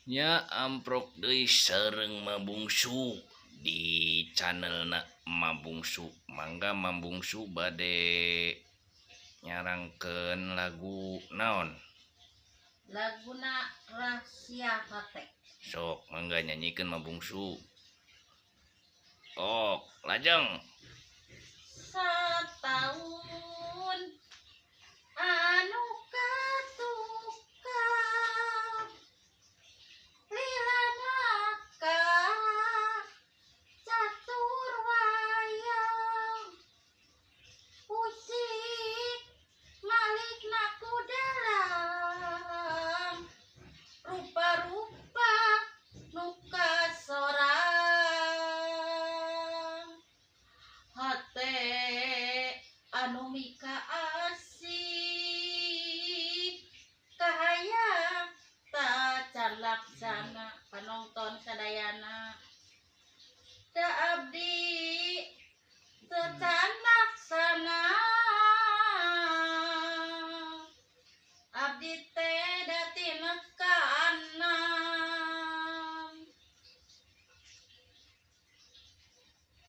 nya amprok deui sareng Mabungsu di channelna Mabungsu. Mangga Mabungsu bade nyarangkeun lagu naon? Laguna rahasia hate. Sok mangga nyanyiikeun Mabungsu. Oh, lajeng. Sataun anu katuka lila maka catur wayang pusing malik naku dalam rupa-rupa nuka sorang hate anu mika asih kahayang ta can laksana panonton sadayana